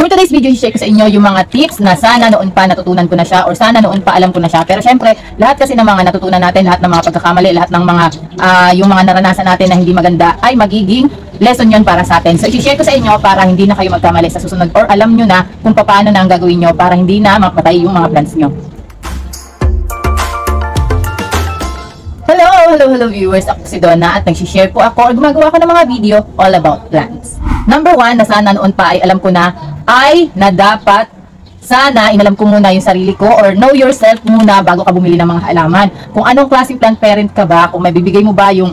For today's video, i-share ko sa inyo yung mga tips na sana noon pa natutunan ko na siya or sana noon pa alam ko na siya. Pero syempre, lahat kasi ng mga natutunan natin, lahat ng mga pagkakamali, lahat ng mga yung mga naranasan natin na hindi maganda ay magiging lesson yon para sa atin. So, i-share ko sa inyo para hindi na kayo magkamali sa susunod or alam nyo na kung paano na ang gagawin nyo para hindi na mapatay yung mga plans nyo. Hello viewers, ako si Donna at nag-share po ako or gumagawa ko ng mga video all about plants. Number 1 na sana noon pa ay alam ko na ay na dapat sana inalam ko muna yung sarili ko or know yourself muna bago ka bumili ng mga halaman. Kung anong klaseng plant parent ka ba, kung may bibigay mo ba yung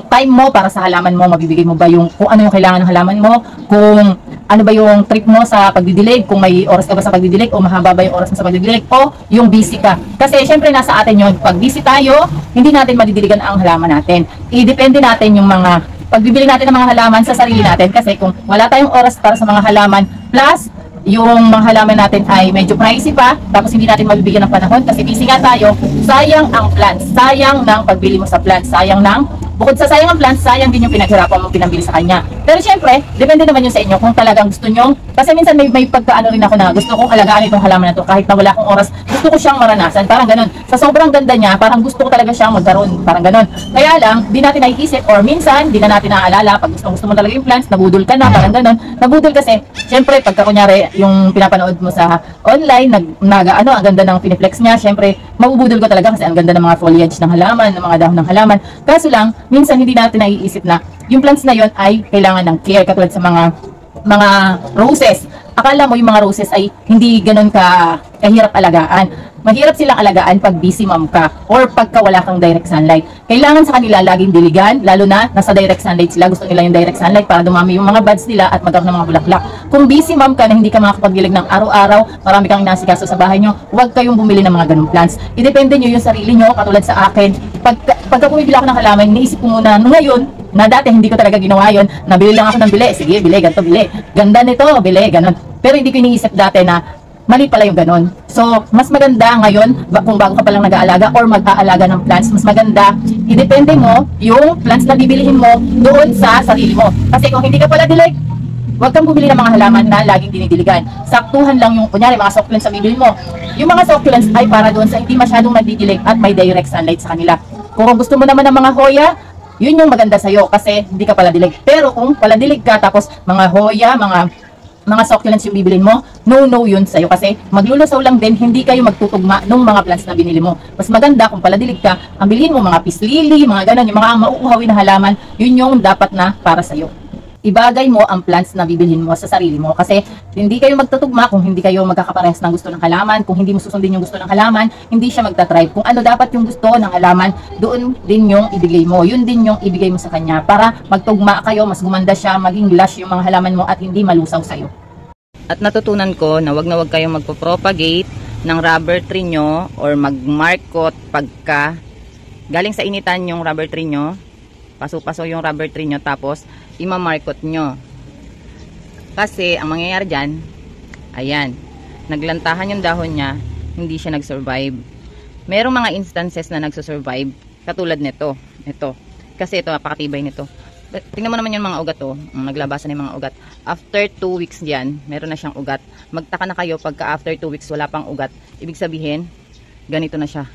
time mo para sa halaman mo, mabibigay mo ba yung kung ano yung kailangan ng halaman mo, kung ano ba yung trip mo sa pagdidilig, kung may oras ka ba sa pagdidilig o mahaba ba yung oras mo sa pagdidilig o yung busy ka. Kasi syempre nasa atin yun, pag busy tayo, hindi natin madidiligan ang halaman natin. I-depende natin yung mga pagbibili natin ng mga halaman sa sarili natin kasi kung wala tayong oras para sa mga halaman plus yung mga halaman natin ay medyo pricey pa, tapos hindi natin mabibigyan ng panahon kasi busy nga tayo, sayang ang plants, sayang ng pagbili mo sa plants, sayang ng bukod sa sayang ang plants, sayang din yung pinaghirapan mo pinambili sa kanya. Pero syempre, depende naman yun sa inyo kung talagang gusto nyo. Kasi minsan may pagkaano rin ako na gusto kong alagaan itong halaman na to kahit na wala akong oras, gusto ko siyang maranasan. Parang ganun. Sa sobrang ganda niya, parang gusto ko talaga siyang magkaroon. Parang ganun. Kaya lang, di natin naiisip or minsan, di na natin naaalala. Pag gusto mo talaga yung plants, nabudol ka na. Parang ganun. Nabudol kasi, syempre, pagka kunyari, yung pinapanood mo sa online, ang ganda ng piniflex niya. Syempre, mabubudol ko talaga kasi ang ganda ng mga foliage ng halaman, ng mga dahon ng halaman. Kaso lang, minsan hindi natin naiisip na yung plants na yon ay kailangan ng care katulad sa mga roses. Akala mo yung mga roses ay hindi ganun kahirap alagaan. Mahirap silang alagaan pag busy mom ka or pagka wala kang direct sunlight. Kailangan sa kanila laging diligan, lalo na nasa direct sunlight sila. Gusto nila yung direct sunlight para dumami yung mga buds nila at magkaroon ng mga bulaklak. Kung busy mom ka na hindi ka makakapagdilig ng araw-araw, marami kang inasikaso sa bahay nyo, huwag kayong bumili ng mga ganung plants. Idepende nyo yung sarili nyo, katulad sa akin. Pagka bumibili ako ng halaman, iniisip ko muna, ngayon, na dati hindi ko talaga ginawa yun, nabili lang ako ng bili, sige, bili, ganito, bili. Ganda nito, bili, ganun. Pero hindi ko iniisip dati na mali pala yung ganun. So, mas maganda ngayon, kung bago ka palang nag-aalaga or mag-aalaga ng plants, mas maganda, idepende mo yung plants na bibilihin mo doon sa sarili mo. Kasi kung hindi ka pala dilig, huwag kang bumili ng mga halaman na laging dinidiligan. Saktuhan lang yung, kunyari, mga succulents sa bibili mo. Yung mga succulents ay para doon sa hindi masyadong nagdidilig at may direct sunlight sa kanila. Kung gusto mo naman ng mga hoya, yun yung maganda sa'yo kasi hindi ka pala dilig. Pero kung pala dilig ka, tapos mga hoya, mga succulents yung bibilin mo, no yun sa'yo kasi maglulusaw lang din, hindi kayo magtutugma nung mga plants na binili mo. Mas maganda kung pala dilig ka, ang bilhin mo mga peace lily, mga ganun, yung mga mauuhawin na halaman, yun yung dapat na para sa'yo. Ibagay mo ang plants na bibilhin mo sa sarili mo kasi hindi kayo magtutugma kung hindi kayo magkakaparehas ng gusto ng halaman, kung hindi mo susundin yung gusto ng halaman, hindi siya magta-thrive. Kung ano dapat yung gusto ng halaman, doon din yung ibigay mo, yun din yung ibigay mo sa kanya para magtugma kayo, mas gumanda siya, maging lush yung mga halaman mo at hindi malusaw sa'yo. At natutunan ko na wag kayong magpo-propagate ng rubber tree nyo or mag-markot pagka galing sa initan yung rubber tree nyo, paso-paso yung rubber tree nyo, tapos ima-markot nyo. Kasi ang mangyayari dyan, ayan, naglantahan yung dahon niya, hindi siya nag-survive. Merong mga instances na nagsusurvive, katulad nito. Ito. Kasi ito, napakatibay nito. Tingnan mo naman yung mga ugat, oh. Naglabasan na yung mga ugat. After 2 weeks yan, meron na siyang ugat. Magtaka na kayo pagka after 2 weeks wala pang ugat. Ibig sabihin, ganito na siya.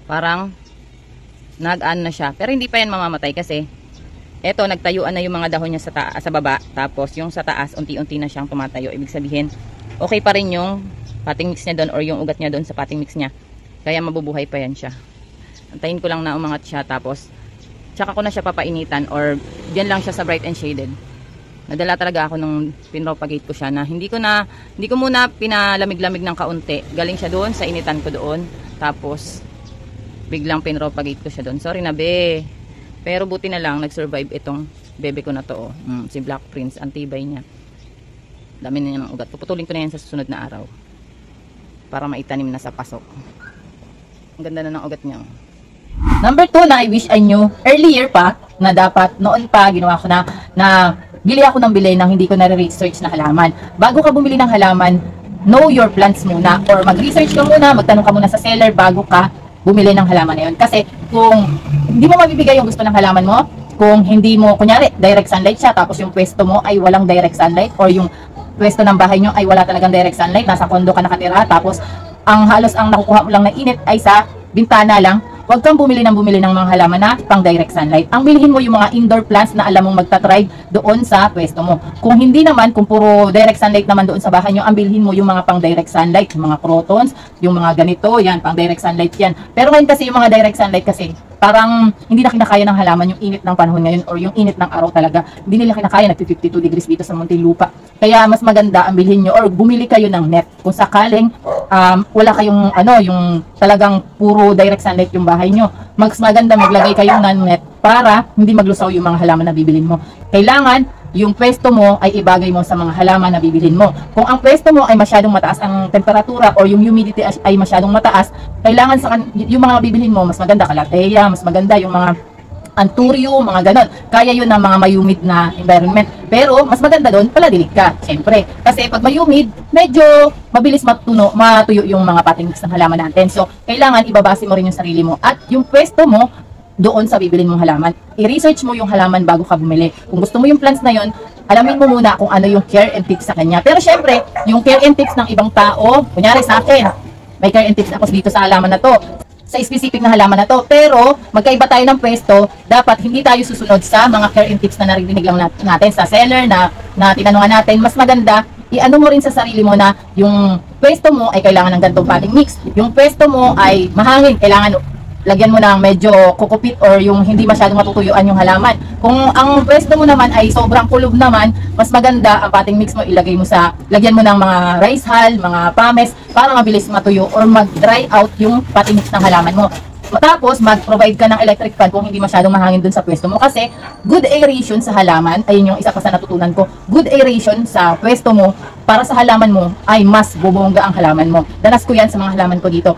Parang nag-ano na siya. Pero hindi pa yan mamamatay kasi eto, nagtayuan na yung mga dahon niya sa baba. Tapos yung sa taas, unti-unti na siyang tumatayo. Ibig sabihin, okay pa rin yung potting mix niya doon or yung ugat niya doon sa potting mix niya. Kaya mabubuhay pa yan siya. Antayin ko lang na umangat siya, tapos tsaka ko na siya papainitan or diyan lang siya sa bright and shaded. Nadala talaga ako nung pinropagate ko siya na hindi ko muna pinalamig-lamig ng kaunti. Galing siya doon sa initan ko doon. Tapos biglang pinropagate ko siya doon. Sorry na be. Pero buti na lang nag-survive itong bebe ko na to. Si Black Prince, ang tibay niya. Dami na niya ng ugat. Puputulin ko na yan sa susunod na araw. Para maitanim na sa pasok. Ang ganda na ng ugat niya. Number 2 na I wish I knew earlier pa na dapat noon pa ginawa ko na bili ako ng bili nang hindi ko na-research na halaman. Bago ka bumili ng halaman, know your plants muna or mag-research ka muna, magtanong ka muna sa seller bago ka bumili ng halaman na yun. Kasi kung hindi mo mabibigay yung gusto ng halaman mo, kung hindi mo, kunyari, direct sunlight siya, tapos yung pwesto mo ay walang direct sunlight, or yung pwesto ng bahay nyo ay wala talagang direct sunlight, nasa kondo ka nakatira, tapos halos ang nakukuha mo lang na init ay sa bintana lang, huwag kang bumili ng mga halaman na pang direct sunlight. Ang bilhin mo yung mga indoor plants na alam mong magta-thrive doon sa pwesto mo. Kung hindi naman, kung puro direct sunlight naman doon sa bahay nyo, ang bilhin mo yung mga pang direct sunlight, yung mga crotons, yung mga ganito, yan, pang direct sunlight yan. Pero ngayon kasi yung mga direct sunlight kasi, parang hindi na kinakaya ng halaman yung init ng panahon ngayon or yung init ng araw talaga. Hindi nila kinakaya, nag-52 degrees dito sa Muntinlupa. Kaya mas maganda ang bilhin nyo or bumili kayo ng net. Kung sakaling wala kayong yung talagang puro direct sunlight yung bahay nyo, mas maganda maglagay kayo ng net para hindi maglusaw yung mga halaman na bibilin mo. Kailangan yung pwesto mo ay ibagay mo sa mga halaman na bibilhin mo. Kung ang pwesto mo ay masyadong mataas ang temperatura or yung humidity ay masyadong mataas, kailangan yung mga bibilhin mo, mas maganda calathea, mas maganda yung mga anturium, mga ganon. Kaya yun ng mga may humid na environment. Pero mas maganda doon, paladilig ka, syempre. Kasi pag may humid, medyo mabilis matuyo yung mga patinix ng halaman natin. So, kailangan ibabase mo rin yung sarili mo. At yung pwesto mo, doon sa bibilin mong halaman. I-research mo yung halaman bago ka bumili. Kung gusto mo yung plants na yon, alamin mo muna kung ano yung care and tips sa kanya. Pero syempre, yung care and tips ng ibang tao, kunyari sa akin, may care and tips ako dito sa halaman na to, sa specific na halaman na to. Pero, magkaiba tayo ng pwesto, dapat hindi tayo susunod sa mga care and tips na narinig lang natin sa seller na tinanungan natin. Mas maganda, i-ano mo rin sa sarili mo na yung pwesto mo ay kailangan ng ganitong potting mix. Yung pwesto mo ay mahangin, kailangan lagyan mo ng medyo kukupit or yung hindi masyadong matutuyuan yung halaman. Kung ang pwesto mo naman ay sobrang kulob naman, mas maganda ang potting mix mo ilagay mo lagyan mo ng mga rice hull, mga pames para mabilis matuyo or mag-dry out yung potting mix ng halaman mo. Tapos, mag-provide ka ng electric fan kung hindi masyadong mahangin dun sa pwesto mo kasi good aeration sa halaman, ayun yung isa pa sa natutunan ko, good aeration sa pwesto mo para sa halaman mo ay mas bubongga ang halaman mo. Danas ko yan sa mga halaman ko dito.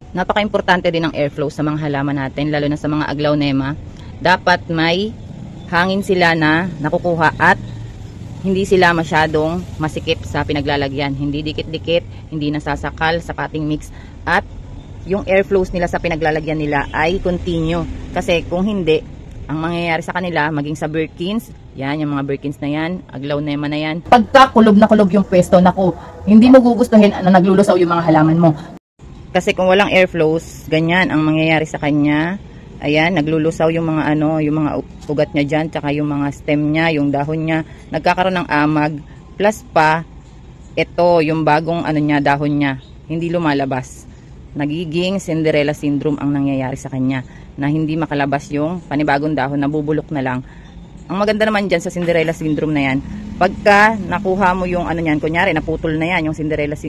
Napaka-importante din ng airflow sa mga halaman natin, lalo na sa mga aglaonema. Dapat may hangin sila na nakukuha at hindi sila masyadong masikip sa pinaglalagyan. Hindi dikit-dikit, hindi nasasakal sa potting mix. At yung airflows nila sa pinaglalagyan nila ay continue. Kasi kung hindi, ang mangyayari sa kanila, maging sa Birkins, yan, yung mga Birkins na yan, aglaonema na yan. Pagka kulob na kulob yung pwesto, naku, hindi mo gugustuhin naglulusaw yung mga halaman mo. Kasi kung walang airflows, ganyan ang mangyayari sa kanya. Ayan, naglulusaw yung mga yung mga ugat niya diyan, tsaka yung mga stem niya, yung dahon niya, nagkakaroon ng amag. Plus pa, ito yung bagong niya, dahon niya, hindi lumalabas. Nagiging Cinderella syndrome ang nangyayari sa kanya, na hindi makalabas yung panibagong dahon, nabubulok na lang. Ang maganda naman diyan sa Cinderella syndrome na yan, pagka nakuha mo yung niyan, kunyari naputol na yan, yung Cinderella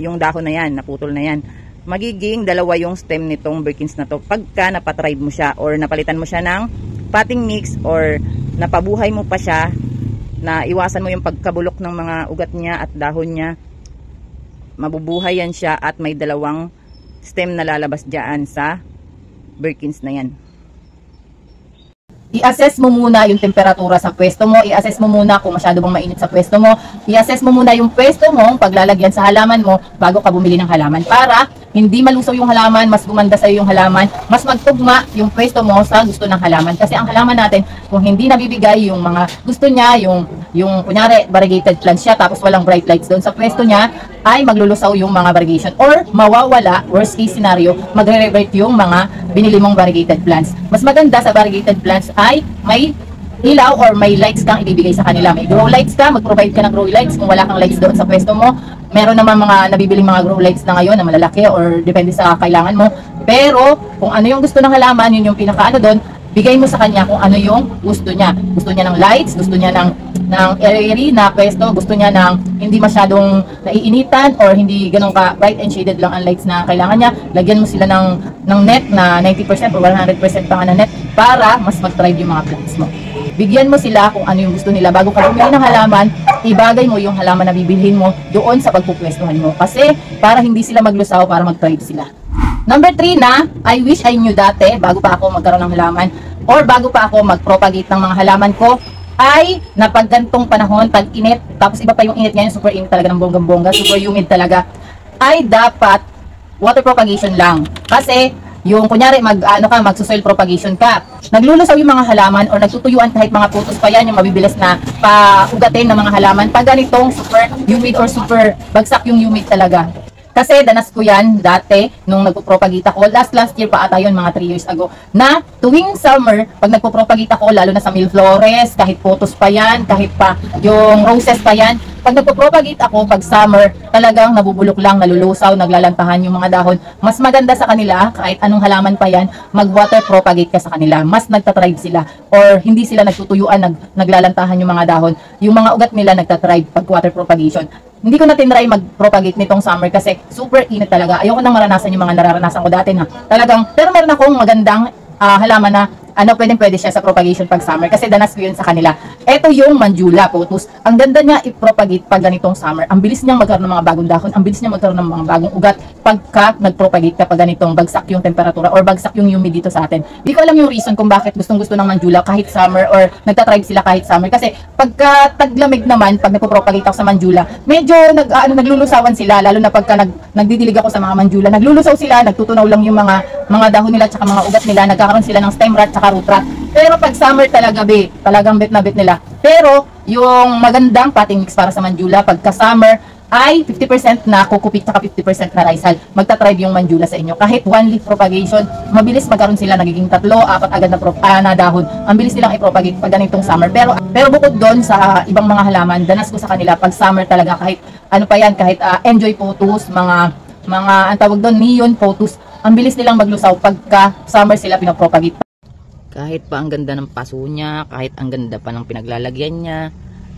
yung dahon na yan, naputol na yan. Magiging dalawa yung stem nitong Birkins na to pagka napatribe mo siya or napalitan mo siya ng potting mix or napabuhay mo pa siya, na iwasan mo yung pagkabulok ng mga ugat niya at dahon niya, mabubuhay yan siya at may dalawang stem na lalabas dyan sa Birkins na yan. I-assess mo muna yung temperatura sa pwesto mo, i-assess mo muna kung masyado bang mainit sa pwesto mo, i-assess mo muna yung pwesto mo, paglalagyan sa halaman mo bago ka bumili ng halaman para hindi malusaw yung halaman, mas gumanda sa'yo yung halaman, mas magtugma yung pwesto mo sa gusto ng halaman. Kasi ang halaman natin, kung hindi nabibigay yung mga gusto niya, yung kunyari variegated plants siya tapos walang bright lights doon sa pwesto niya, ay maglulusaw yung mga variegation or mawawala, worst case scenario, magre-revert yung mga binili mong variegated plants. Mas maganda sa variegated plants ay may ilaw or may lights kang ibibigay sa kanila. May grow lights ka, mag-provide ka ng grow lights kung wala kang lights doon sa pwesto mo. Meron naman mga nabibiling mga grow lights na ngayon na malalaki or depende sa kailangan mo. Pero kung ano yung gusto ng halaman, yun yung pinaka doon, bigay mo sa kanya kung ano yung gusto niya. Gusto niya ng lights, gusto niya ng airy na pwesto, gusto niya ng hindi masyadong naiinitan or hindi ganun ka bright and shaded lang ang lights na kailangan niya. Lagyan mo sila ng net na 90% or 100% pa nga na net para mas mag-thrive yung mga plants mo. Bigyan mo sila kung ano yung gusto nila. Bago ka bumili ng halaman, ibagay mo yung halaman na bibilhin mo doon sa pagpupwestuhan mo. Kasi para hindi sila maglusaw, para mag-thrive sila. Number 3 na, I wish I knew dati, bago pa ako magkaroon ng halaman, or bago pa ako mag-propagate ng mga halaman ko, ay napaggantong panahon, tag-init, tapos iba pa yung init ngayon, super init talaga ng bonggang-bongga, super humid talaga, ay dapat water propagation lang. Kasi yung kunyari magso-soil propagation ka. Naglulusaw yung mga halaman or nagtutuyuan kahit mga putos pa yan, yung mabibilis na paugatin ng mga halaman. Pag ganitong super humid or super bagsak yung humid talaga. Kasi danas ko yan dati nung nagpo-propagate ako. Last year pa ata yun, mga 3 years ago. Na tuwing summer, pag nagpo-propagate ako, lalo na sa milleflores, kahit photos pa yan, kahit pa yung roses pa yan. Pag nagpo-propagate ako, pag summer, talagang nabubulok lang, nalulusaw, naglalantahan yung mga dahon. Mas maganda sa kanila, kahit anong halaman pa yan, mag-water propagate ka sa kanila. Mas nagtatribe sila. Or hindi sila nagtutuyuan, naglalantahan yung mga dahon. Yung mga ugat nila nagtatribe pag water propagation. Hindi ko na tinry mag-propagate nitong summer kasi super init talaga. Ayoko nang maranasan yung mga nararanasan ko dati na talagang, pero meron akong magandang halaman na pwede siya sa propagation pag summer kasi danas ko yun sa kanila. Ito yung Manjula Pothos. Ang ganda niya i-propagate pag ganitong summer. Ang bilis niyang magkaroon ng mga bagong dahon. Ang bilis niyang magkaroon ng mga bagong ugat pagka nag-propagate ka pag ganitong bagsak yung temperatura or bagsak yung humid dito sa atin. Hindi ko alam yung reason kung bakit gustong-gusto ng Manjula kahit summer or nagtatribe sila kahit summer. Kasi pagka taglamig naman, pag nagpo-propagate ako sa Manjula, medyo naglulusawan sila. Lalo na pagka nagdidilig ako sa mga Manjula. Naglulusaw sila, nagtutunaw lang yung mga dahon nila at mga ugat nila. Nagkakaroon sila ng stem rot at root rot. Pero pag summer talaga talagang bit na bit nila. Pero yung magandang potting mix para sa Manjula pagka summer ay 50% na kukupit at 50% na rice hull. Magtatribe yung Manjula sa inyo. Kahit 1 leaf propagation, mabilis magkaroon sila nagiging 3, 4 agad na dahon. Ang bilis nilang i-propagate pag ganitong summer. Pero bukod doon sa ibang mga halaman, danas ko sa kanila pag summer talaga kahit ano pa yan, kahit enjoy photos, mga ang tawag doon neon photos, ang bilis nilang maglusaw pagka summer sila pinopropagate. Kahit pa ang ganda ng paso niya, kahit ang ganda pa ng pinaglalagyan niya,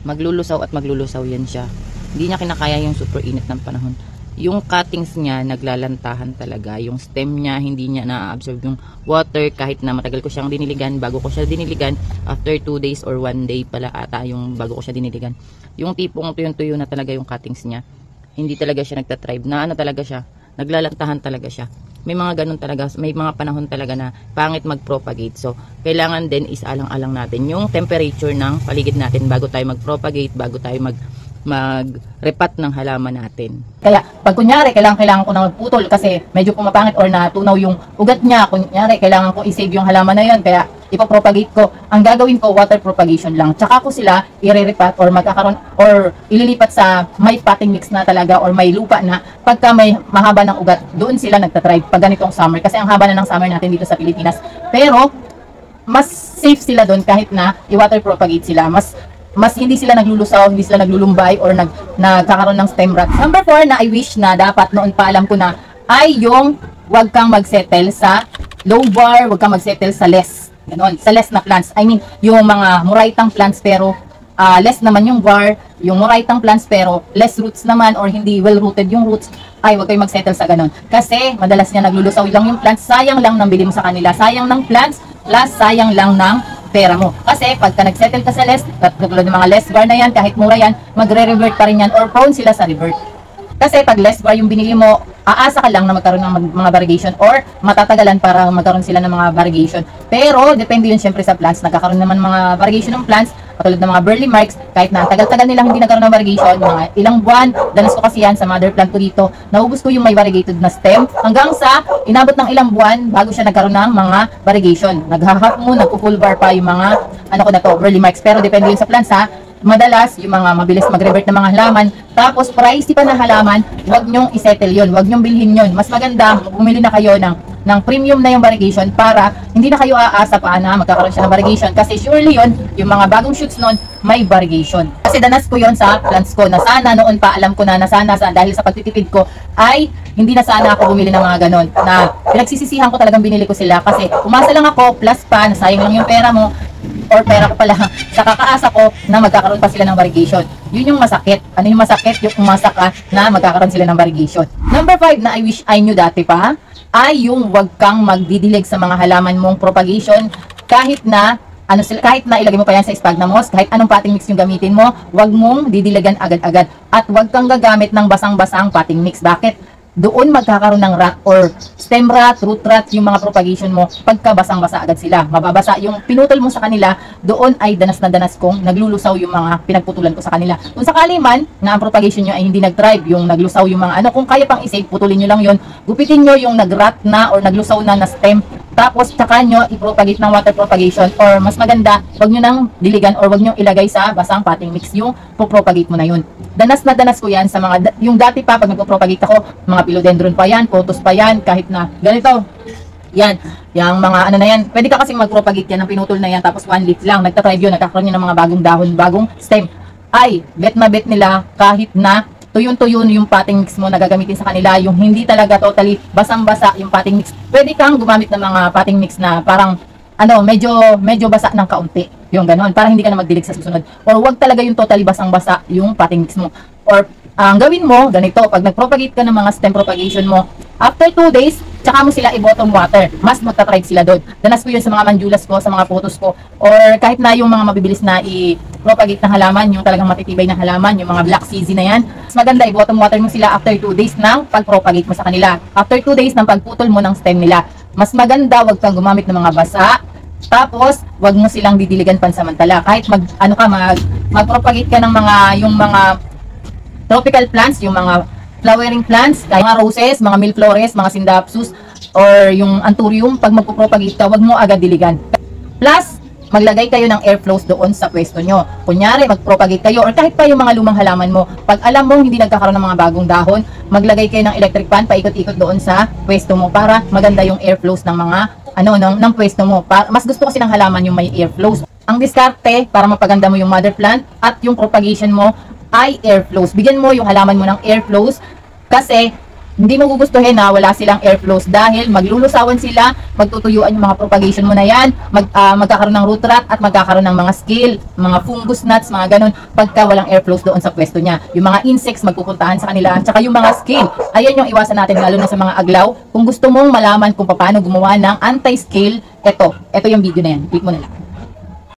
maglulusaw at maglulusaw yan siya. Hindi niya kinakaya yung super init ng panahon. Yung cuttings niya, naglalantahan talaga. Yung stem niya, hindi niya na-absorb yung water kahit na matagal ko siyang diniligan. Bago ko siya diniligan, after 2 days or 1 day pala ata yung bago ko siya diniligan. Yung tipong tuyo-tuyo na talaga yung cuttings niya. Hindi talaga siya nagtatribe. Talaga siya. Naglalantahan talaga siya. May mga ganun talaga, may mga panahon talaga na pangit mag-propagate. So, kailangan din isalang-alang natin yung temperature ng paligid natin bago tayo mag-propagate, bago tayo mag-repat ng halaman natin. Kaya, pag kunyari, kailangan ko na magputol kasi medyo pumapangit or natunaw yung ugat niya. Kunyari, kailangan ko i-save yung halaman na yun. Kaya, ipopropagate ko. Ang gagawin ko, water propagation lang. Tsaka ko sila i-repat or magkakaroon or ililipat sa may potting mix na talaga or may lupa na pagka may mahaba ng ugat, doon sila nagtatribe pag ganitong summer. Kasi ang haba na ng summer natin dito sa Pilipinas. Pero, mas safe sila doon kahit na i-water propagate sila. Mas hindi sila naglulusaw, hindi sila naglulumbay or nagkakaroon ng stem rot. Number 4 na I wish na dapat noon pa alam ko na ay yung wag kang magsettle sa low bar, wag kang magsettle sa less. Ganon, sa less na plants. I mean, yung mga muraitang plants pero less naman yung bar, yung muraitang plants pero less roots naman or hindi well-rooted yung roots, ay wag kayong magsettle sa ganon. Kasi madalas niya naglulusaw lang yung plants, sayang lang ng bili mo sa kanila, sayang ng plants, plus sayang lang ng pera mo. Kasi pagka nagsettle ka sa less, katulad ng mga less bar na yan, kahit mura yan, magre-revert pa rin yan or prone sila sa revert. Kasi pag less bar yung binili mo, aasa ka lang na magkaroon ng mga variegation or matatagalan para magkaroon sila ng mga variegation. Pero depende yun syempre sa plants. Nagkakaroon naman mga variegation ng plants, katulad ng mga burley marks, kahit na tagal-tagal nilang hindi nagkaroon ng variegation, mga ilang buwan, danas ko kasi yan sa mother plant ko dito, naubos ko yung may variegated na stem, hanggang sa inabot ng ilang buwan bago siya nagkaroon ng mga variegation. Nag-half moon, nagpo-full bar pa yung mga, burley marks. Pero depende yun sa plants ha. Madalas, yung mga mabilis mag-revert na mga halaman, tapos pricey pa na halaman, huwag nyong isettle yun, huwag nyong bilhin yun. Mas maganda, bumili na kayo ng premium na yung variegation para hindi na kayo aasa pa na magkakaroon siya ng variegation. Kasi surely yun, yung mga bagong shoots nun, may variegation. Kasi danas ko yun sa plants ko, na sana noon pa, alam ko na sana dahil sa pagtitipid ko, ay hindi na sana ako bumili ng mga ganon. Na pinagsisisihan ko talagang binili ko sila kasi umasa lang ako, plus pa, nasayang lang yung pera mo, or pera ko pala sa kakaasa ko na magkakaroon pa sila ng variegation. Yun yung masakit. Ano yung masakit? Yung umasa ka na magkakaroon sila ng variegation. Number 5 na I wish I knew dati pa ay yung wag kang magdidilig sa mga halaman mong propagation kahit na ilagay mo pa yan sa sphagnum moss, kahit anong potting mix yung gamitin mo, wag mong didiligan agad-agad at wag kang gagamit ng basang-basang potting mix. Bakit? doon magkakaroon ng rot or stem rot, root rot yung mga propagation mo pagka basang-basa agad sila. Mababasa yung pinutol mo sa kanila, doon ay danas na danas kong naglulusaw yung mga pinagputulan ko sa kanila. Kung sakali man na ang propagation nyo ay hindi nag-thrive, yung naglusaw yung mga ano, kung kaya pang isave, putulin nyo lang yun, gupitin nyo yung nag-rot na or naglusaw na stem, tapos tsaka nyo i-propagate ng water propagation, or mas maganda, wag nyo nang diligan or wag nyo ilagay sa basang potting mix yung propagate mo na yun. Danas na danas ko yan sa mga, yung dati pa pag nagpo-propagate ako, mga philodendron pa yan, photos pa yan, kahit na ganito. Yan, yung mga ano na yan, pwede ka kasing mag-propagate yan ng pinutol na yan, tapos 1 leaf lang, nagtatribe yun, nagkakaroon yun ng mga bagong dahon, bagong stem. Ay, bet na bet nila kahit na tuyon-tuyon yung potting mix mo na gagamitin sa kanila, yung hindi talaga totally basang-basa yung potting mix. Pwede kang gumamit ng mga potting mix na parang ano, medyo basa ng kaunti. Yung ganon, para hindi ka na magdilig sa susunod. Or wag talaga yung totally basang-basa yung potting mix mo. Or ang gawin mo, ganito, pag nag-propagate ka ng mga stem propagation mo, after 2 days, tsaka mo sila i-bottom water. Mas magta-thrive sila doon. Danas ko yun sa mga manjulas ko, sa mga photos ko, or kahit na yung mga mabibilis na i-propagate na halaman, yung talagang matitibay na halaman, yung mga black CZ na yan. Mas maganda i-bottom water mo sila after 2 days ng pag-propagate mo sa kanila. After 2 days ng pagputol mo ng stem nila. Mas maganda, wag kang gumamit ng mga basa. Tapos, wag mo silang didiligan pansamantala. Kahit mag-propagate ka ng yung mga tropical plants, yung mga flowering plants, mga roses, mga milleflores, mga syndapsus, or yung anthurium, pag magpo-propagate ka, wag mo agad diligan. Plus, maglagay kayo ng airflows doon sa pwesto nyo. Kunyari, mag-propagate kayo, or kahit pa yung mga lumang halaman mo, pag alam mo hindi nagkakaroon ng mga bagong dahon, maglagay kayo ng electric fan, paikot-ikot doon sa pwesto mo para maganda yung airflows ng mga ng pwesto mo. Mas gusto kasi ng halaman yung may airflows. Ang diskarte para mapaganda mo yung mother plant at yung propagation mo ay airflows. Bigyan mo yung halaman mo ng airflows kasi hindi mo gugustuhin na wala silang airflows dahil maglulusawan sila, magtutuyuan yung mga propagation mo na yan, magkakaroon ng root rot at magkakaroon ng mga scale, mga fungus gnats, mga ganun, pagka walang airflows doon sa pwesto niya. Yung mga insects magpupuntahan sa kanila, tsaka yung mga scale, ayan yung iwasan natin lalo na sa mga aglaw. Kung gusto mong malaman kung paano gumawa ng anti-scale, ito yung video na yan, click mo na lang.